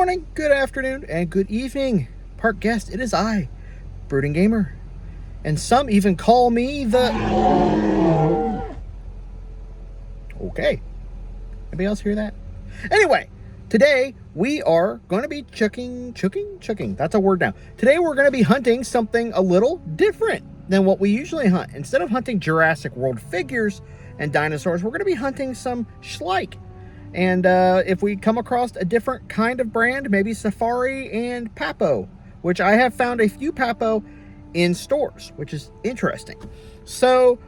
morning, good afternoon, and good evening. Park guest, it is I, Brooding Gamer. And some even call me the... Okay. Anybody else hear that? Anyway, today we are going to be chucking. That's a word now. Today we're going to be hunting something a little different than what we usually hunt. Instead of hunting Jurassic World figures and dinosaurs, we're going to be hunting some Schleich. And if we come across a different kind of brand, maybe Safari and Papo, which I have found a few Papo in stores, which is interesting. So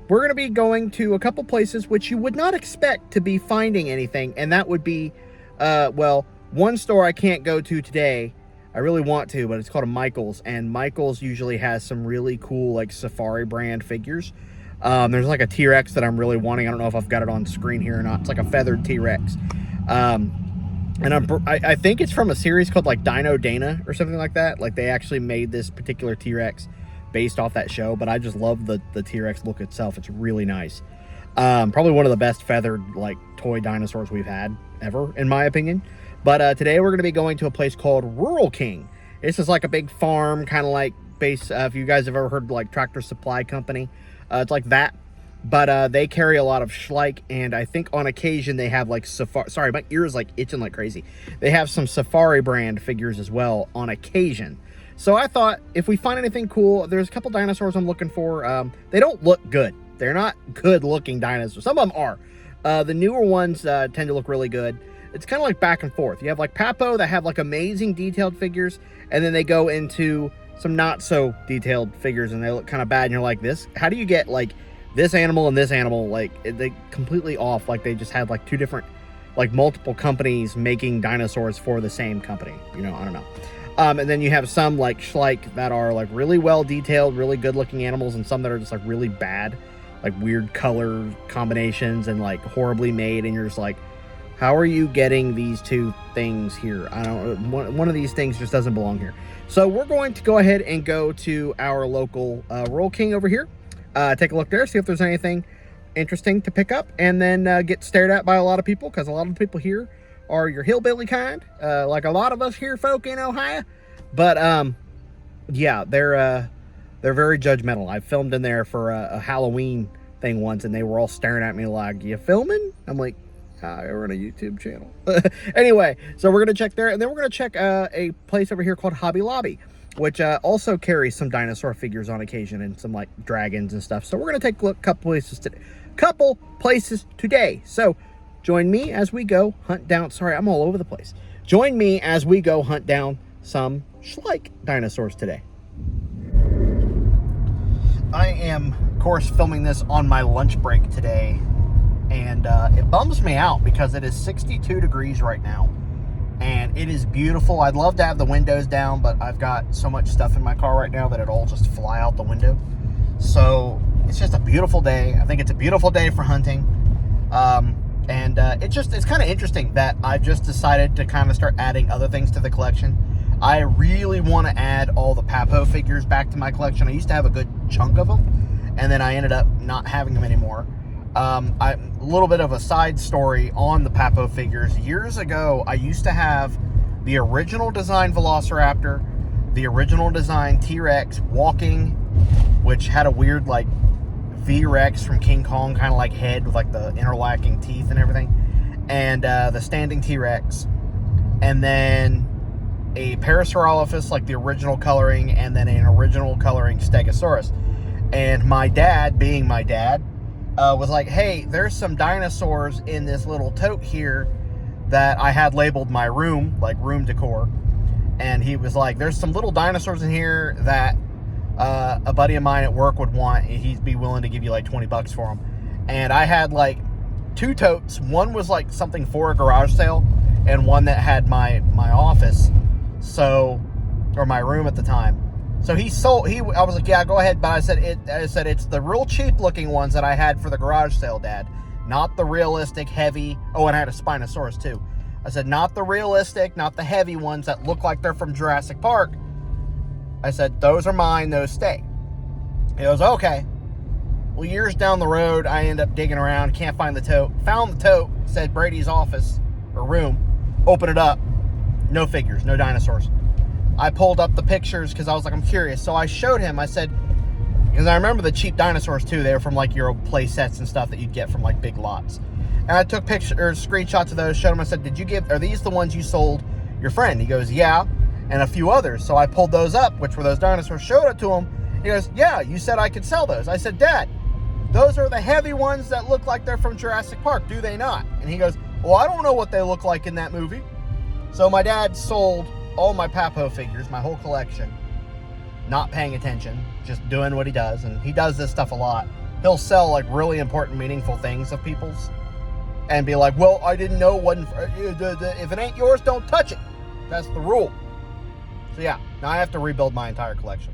we're going to be going to a couple places which you would not expect to be finding anything. And that would be, well, one store I can't go to today. I really want to, but it's called a Michael's. And Michael's usually has some really cool, like, Safari brand figures. There's like a T-Rex that I'm really wanting. I don't know if I've got it on screen here or not. It's like a feathered T-Rex. And I think it's from a series called like Dino Dana or something like that. Like they actually made this particular T-Rex based off that show, but I just love the T-Rex look itself. It's really nice. Probably one of the best feathered like toy dinosaurs we've had ever, in my opinion. But today we're going to be going to a place called Rural King. This is like a big farm, kind of like base. If you guys have ever heard of, like Tractor Supply Company, it's like that. But they carry a lot of Schleich, and I think on occasion they have like Safari. Sorry, my ear is like itching like crazy. They have some Safari brand figures as well on occasion. So I thought if we find anything cool, there's a couple dinosaurs I'm looking for. They don't look good. They're not good looking dinosaurs. Some of them are. The newer ones tend to look really good. It's kind of like back and forth. You have like Papo that have like amazing detailed figures, and then they go into some not so detailed figures and they look kind of bad, and you're like, this, how do you get like this animal and this animal, like they completely off, like they just had like two different, like multiple companies making dinosaurs for the same company, you know? I don't know. And then you have some like Schleich that are like really well detailed, really good looking animals, and some that are just like really bad, like weird color combinations and like horribly made, and you're just like, how are you getting these two things here? I don't, one of these things just doesn't belong here. So we're going to go ahead and go to our local Rural King over here. Take a look there, see if there's anything interesting to pick up, and then get stared at by a lot of people, because a lot of the people here are your hillbilly kind, like a lot of us here folk in Ohio. But yeah, they're very judgmental. I filmed in there for a Halloween thing once, and they were all staring at me like, you filming? I'm like, we're on a YouTube channel. Anyway, so we're going to check there, and then we're going to check a place over here called Hobby Lobby, which also carries some dinosaur figures on occasion and some like dragons and stuff. So we're going to take a look couple places today. So join me as we go hunt down. Sorry, I'm all over the place. Join me as we go hunt down some Schleich dinosaurs today. I am, of course, filming this on my lunch break today. And it bums me out because it is 62 degrees right now. And it is beautiful. I'd love to have the windows down, but I've got so much stuff in my car right now that it all just fly out the window. So it's just a beautiful day. I think it's a beautiful day for hunting. It's kind of interesting that I've just decided to kind of start adding other things to the collection. I really want to add all the Papo figures back to my collection. I used to have a good chunk of them, and then I ended up not having them anymore. A little bit of a side story on the Papo figures. Years ago, I used to have the original design Velociraptor, the original design T-Rex walking, which had a weird like V-Rex from King Kong kind of like head with like the interlocking teeth and everything, and the standing T-Rex, and then a Parasaurolophus, like the original coloring, and then an original coloring Stegosaurus. And my dad, being my dad, was like, hey, there's some dinosaurs in this little tote here that I had labeled my room, like room decor. And he was like, there's some little dinosaurs in here that a buddy of mine at work would want, and he'd be willing to give you like 20 bucks for them. And I had like two totes. One was like something for a garage sale, and one that had my office, so, or my room at the time. So I was like, yeah, go ahead. But I said, it's the real cheap looking ones that I had for the garage sale, Dad. Not the realistic, heavy. Oh, and I had a Spinosaurus too. I said, not the realistic, not the heavy ones that look like they're from Jurassic Park. I said, those are mine, those stay. He goes, okay. Well, years down the road, I end up digging around, can't find the tote. Found the tote, said Brady's office or room. Open it up. No figures, no dinosaurs. I pulled up the pictures because I was like, I'm curious. So I showed him, I said, because I remember the cheap dinosaurs too. They were from like your play sets and stuff that you'd get from like big lots. And I took pictures or screenshots of those, showed him. I said, are these the ones you sold your friend? He goes, yeah, and a few others. So I pulled those up, which were those dinosaurs, showed it to him. He goes, yeah, you said I could sell those. I said, Dad, those are the heavy ones that look like they're from Jurassic Park, do they not? And he goes, well, I don't know what they look like in that movie. So my dad sold all my Papo figures, my whole collection, not paying attention, just doing what he does. And he does this stuff a lot. He'll sell like really important, meaningful things of people's and be like, well, I didn't know, if it ain't yours, don't touch it. That's the rule. So yeah, now I have to rebuild my entire collection.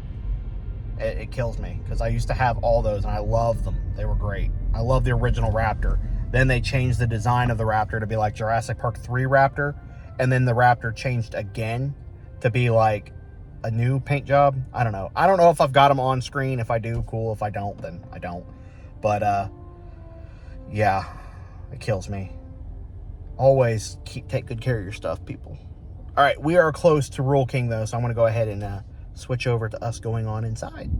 It kills me because I used to have all those and I love them. They were great. I love the original Raptor. Then they changed the design of the Raptor to be like Jurassic Park 3 Raptor. And then the Raptor changed again to be like a new paint job. I don't know. I don't know if I've got them on screen. If I do, cool. If I don't, then I don't. But yeah, it kills me. Always take good care of your stuff, people. All right, we are close to Rule King though, so I'm gonna go ahead and switch over to us going on inside.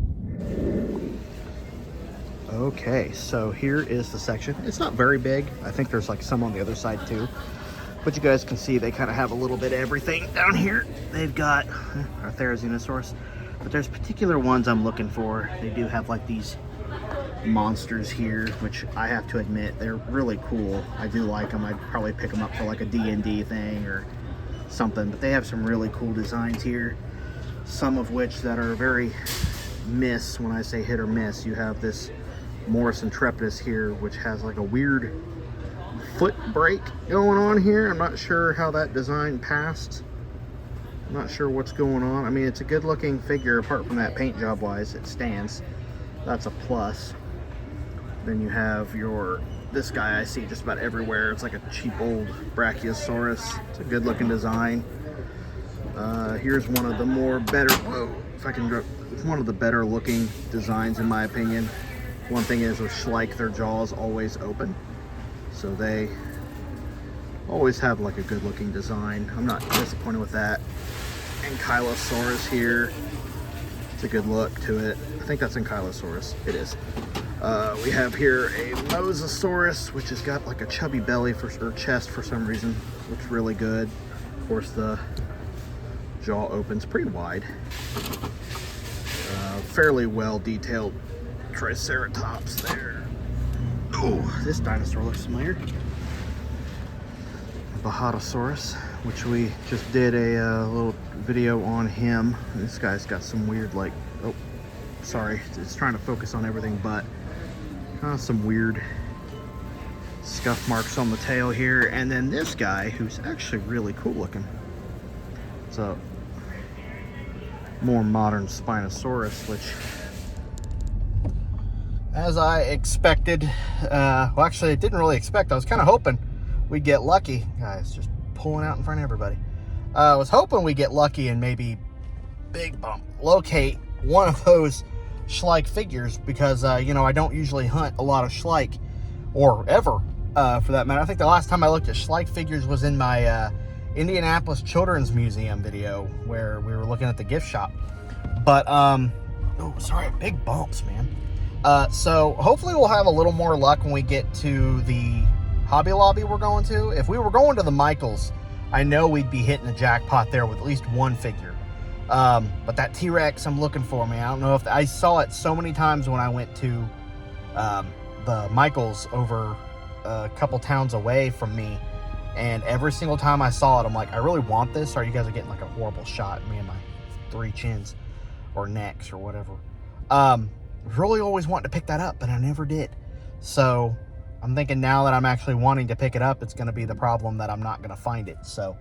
Okay, so here is the section. It's not very big. I think there's like some on the other side too. But you guys can see they kind of have a little bit of everything down here. They've got our Dinosaurs, but there's particular ones I'm looking for. They do have like these monsters here, which I have to admit, they're really cool. I do like them. I'd probably pick them up for like a D&D thing or something, but they have some really cool designs here. Some of which that are very miss. When I say hit or miss, you have this Morris Intrepidus here, which has like a weird foot brake going on here. I'm not sure how that design passed. I'm not sure what's going on. I mean, it's a good looking figure apart from that paint job wise. It stands. That's a plus. Then you have this guy I see just about everywhere. It's like a cheap old Brachiosaurus. It's a good looking design. Here's one of the one of the better looking designs in my opinion. One thing is with Schleich, their jaw's always open. So they always have like a good looking design. I'm not disappointed with that. Ankylosaurus here. It's a good look to it. I think that's Ankylosaurus. It is. We have here a Mosasaurus, which has got like a chubby belly or chest for some reason. Looks really good. Of course, the jaw opens pretty wide. Fairly well detailed Triceratops there. Oh, this dinosaur looks familiar. Bahatosaurus, which we just did a little video on him. This guy's got some weird like, oh, sorry, it's trying to focus on everything but some weird scuff marks on the tail here. And then this guy, who's actually really cool looking. It's a more modern Spinosaurus, which, as I expected, well, actually, I didn't really expect. I was kind of hoping we'd get lucky. Guys, just pulling out in front of everybody. I was hoping we'd get lucky and maybe big bump locate one of those Schleich figures because, you know, I don't usually hunt a lot of Schleich, or ever, for that matter. I think the last time I looked at Schleich figures was in my Indianapolis Children's Museum video where we were looking at the gift shop. But, oh, sorry, big bumps, man. So hopefully we'll have a little more luck when we get to the Hobby Lobby we're going to. If we were going to the Michaels, I know we'd be hitting the jackpot there with at least one figure. But that T-Rex I'm looking for, man. I don't know if I saw it so many times when I went to the Michaels over a couple towns away from me. And every single time I saw it, I'm like, I really want this. Or you guys are getting like a horrible shot at me and my 3 chins or necks or whatever. Really always wanted to pick that up, but I never did. So I'm thinking now that I'm actually wanting to pick it up, it's going to be the problem that I'm not going to find it. So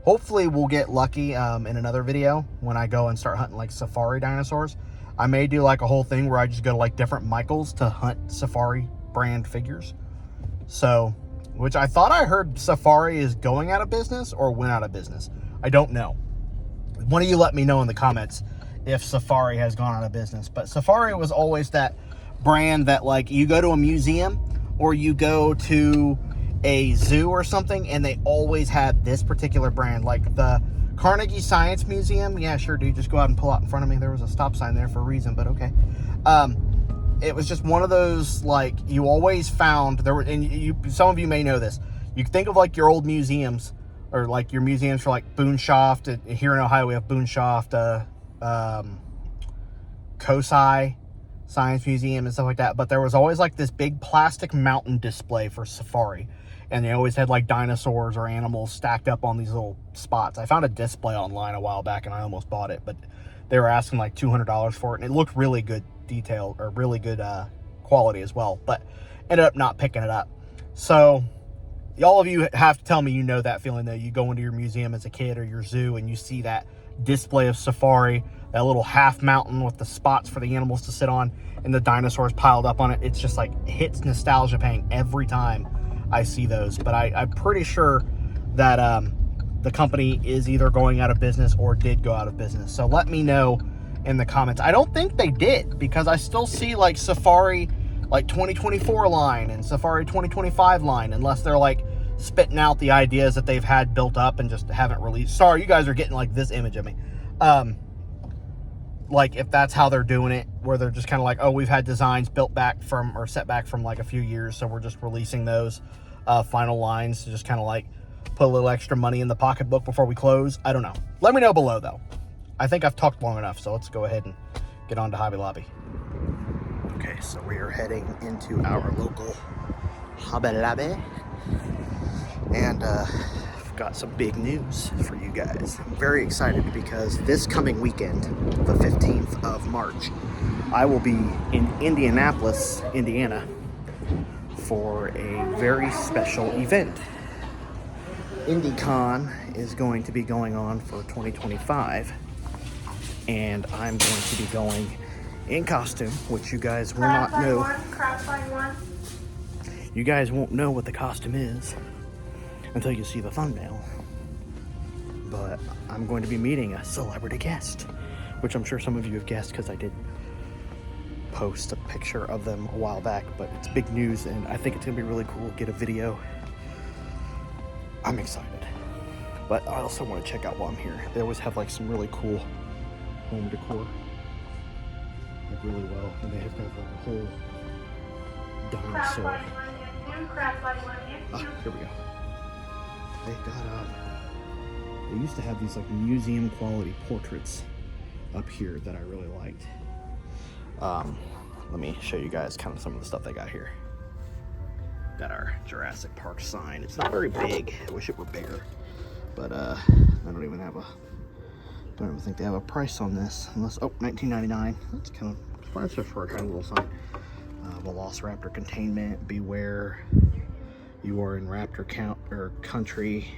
hopefully we'll get lucky in another video when I go and start hunting like safari dinosaurs. I may do like a whole thing where I just go to like different Michaels to hunt safari brand figures. So, which I thought I heard Safari is going out of business or went out of business. I don't know. One of you let me know in the comments if Safari has gone out of business. But Safari was always that brand that like you go to a museum or you go to a zoo or something and they always had this particular brand. Like the Carnegie Science Museum. Yeah, sure, dude. Just go out and pull out in front of me. There was a stop sign there for a reason, but okay. It was just one of those, like, you always found there were, and you some of you may know this. You think of like your old museums, or like your museums for like Boonshoft. Here in Ohio, we have Boonshoft, Kosai Science Museum and stuff like that. But there was always like this big plastic mountain display for safari. And they always had like dinosaurs or animals stacked up on these little spots. I found a display online a while back and I almost bought it, but they were asking like $200 for it. And it looked really good detail, or really good quality as well, but ended up not picking it up. So all of you have to tell me you know that feeling, though. You go into your museum as a kid or your zoo and you see that display of safari, that little half mountain with the spots for the animals to sit on and the dinosaurs piled up on it. It's just like, it hits nostalgia pang every time I see those. But I'm pretty sure that the company is either going out of business or did go out of business. So let me know in the comments. I don't think they did, because I still see like Safari like 2024 line and Safari 2025 line, unless they're like spitting out the ideas that they've had built up and just haven't released. Sorry, you guys are getting like this image of me. Like, if that's how they're doing it, where they're just kind of like, oh, we've had designs built back from, or set back from like a few years, so we're just releasing those final lines to just kind of like put a little extra money in the pocketbook before we close. I don't know. Let me know below, though. I think I've talked long enough, so let's go ahead and get on to Hobby Lobby. Okay, so we are heading into our local Hobby Lobby, and I've got some big news for you guys. I'm very excited because this coming weekend, the 15th of March, I will be in Indianapolis, Indiana, for a very special event. IndyCon is going to be going on for 2025, and I'm going to be going in costume, which you guys will not know. You guys won't know what the costume is until you see the thumbnail. But I'm going to be meeting a celebrity guest, which I'm sure some of you have guessed because I did post a picture of them a while back. But it's big news, and I think it's gonna be really cool. Get a video. I'm excited. But I also want to check out while I'm here. They always have like some really cool home decor, like really well, and they have kind of like a whole dinosaur. Here we go. They got they used to have these like museum quality portraits up here that I really liked. Let me show you guys kind of some of the stuff they got here. Got our Jurassic Park sign. It's not very big. I wish it were bigger, but I don't even think they have a price on this, unless, oh, $19.99. That's kind of expensive for a tiny little sign. Velociraptor containment, beware, you are in raptor country.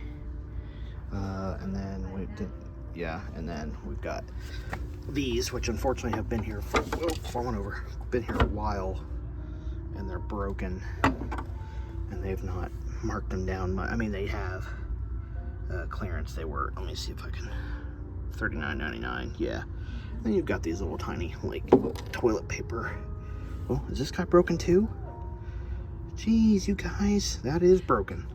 And then and then we've got these, which unfortunately have been here for, been here a while, and they're broken, and they've not marked them down. I mean, they have clearance. They were, let me see if I can, $39.99. Yeah. Then you've got these little tiny like toilet paper. Oh, is this guy broken too? Jeez, you guys, that is broken.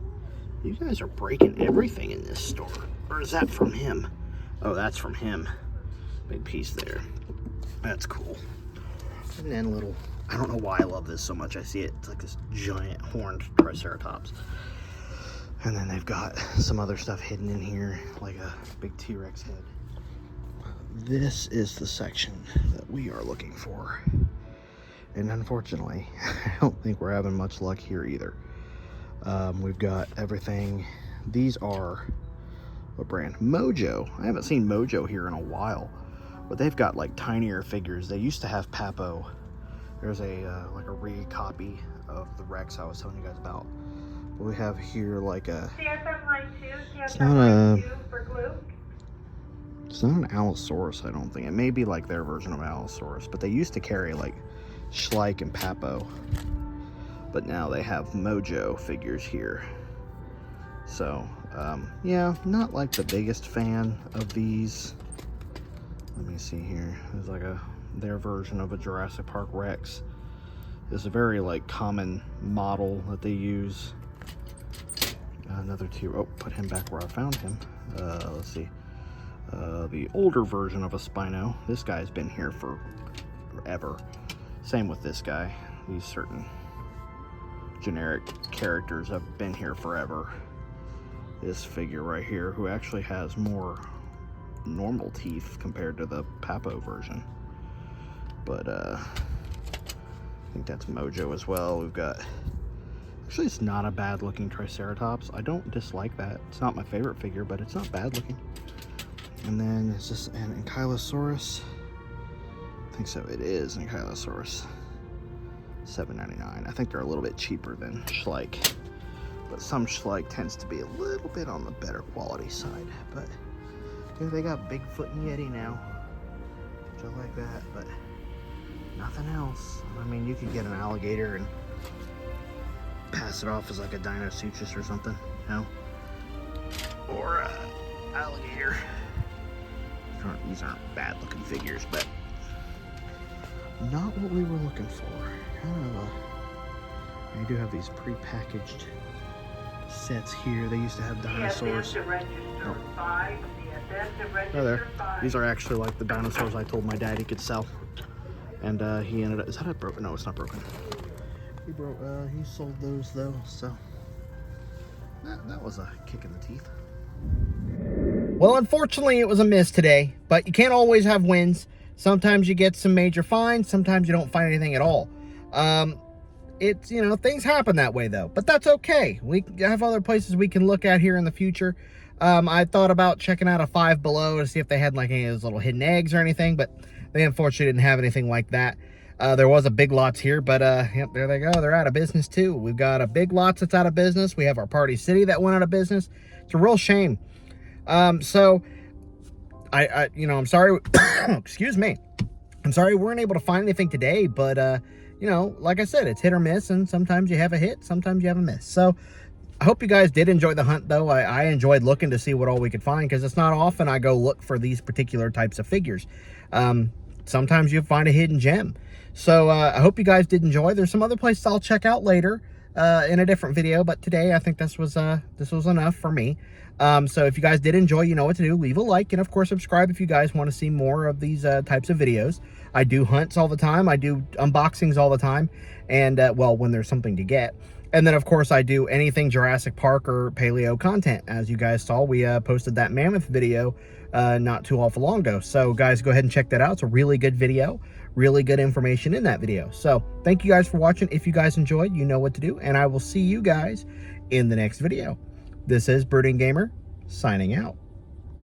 You guys are breaking everything in this store. Or is that from him? Oh, that's from him. Big piece there. That's cool. And then little, I don't know why I love this so much. I see it, it's like this giant horned Triceratops. And then they've got some other stuff hidden in here, like a big T-Rex head. This is the section that we are looking for. And unfortunately, I don't think we're having much luck here either. We've got everything. These are, what brand? Mojo. I haven't seen Mojo here in a while, but they've got like tinier figures. They used to have Papo. There's a like a re-copy of the Rex I was telling you guys about. But we have here like a, it's not an Allosaurus, I don't think. It may be like their version of Allosaurus, but they used to carry like Schleich and Papo, but now they have Mojo figures here. So yeah, not like the biggest fan of these. Let me see here. There's like their version of a Jurassic Park Rex. It's a very like common model that they use. Another two. Oh, put him back where I found him. Let's see. the older version of a Spino. This guy's been here for forever. Same with this guy. These certain generic characters have been here forever. This figure right here, who actually has more normal teeth compared to the Papo version. But I think that's Mojo as well. We've got, actually it's not a bad looking Triceratops. I don't dislike that. It's not my favorite figure, but it's not bad looking. And then it's just an Ankylosaurus. I think so, it is an Ankylosaurus. $7.99. I think they're a little bit cheaper than Schleich, but some Schleich tends to be a little bit on the better quality side. But dude, they got Bigfoot and Yeti now, just like that, but nothing else. I mean, you could get an alligator and pass it off as like a Dinosaurs or something, you know, or alligator. These aren't bad looking figures, but not what we were looking for. Kind of I do have these pre-packaged sets here. They used to have dinosaurs. Oh, there. These are actually like the dinosaurs I told my dad he could sell. And he ended up, is that a broken? No, it's not broken. He sold those though, so that was a kick in the teeth. Well, unfortunately it was a miss today, but you can't always have wins. Sometimes you get some major finds, sometimes you don't find anything at all. It's, you know, things happen that way though, but that's okay. We have other places we can look at here in the future. I thought about checking out a Five Below to see if they had like any of those little hidden eggs or anything, but they unfortunately didn't have anything like that. There was a Big Lots here, but yep, there they go. They're out of business too. We've got a Big Lots that's out of business. We have our Party City that went out of business. It's a real shame. So I you know, I'm sorry. Excuse me. I'm sorry we weren't able to find anything today, but you know, like I said, it's hit or miss, and sometimes you have a hit, sometimes you have a miss. So I hope you guys did enjoy the hunt, though. I enjoyed looking to see what all we could find, because it's not often I go look for these particular types of figures. Sometimes you find a hidden gem. So I hope you guys did enjoy. There's some other places I'll check out later in a different video, but today I think this was enough for me. So if you guys did enjoy, you know what to do. Leave a like, and of course subscribe if you guys want to see more of these types of videos. I do hunts all the time. I do unboxings all the time, and well, when there's something to get. And then of course I do anything Jurassic Park or paleo content. As you guys saw, we posted that mammoth video not too awful long ago. So guys, go ahead and check that out. It's a really good video, really good information in that video. So thank you guys for watching. If you guys enjoyed, you know what to do, and I will see you guys in the next video. This is Brooding Gamer, signing out.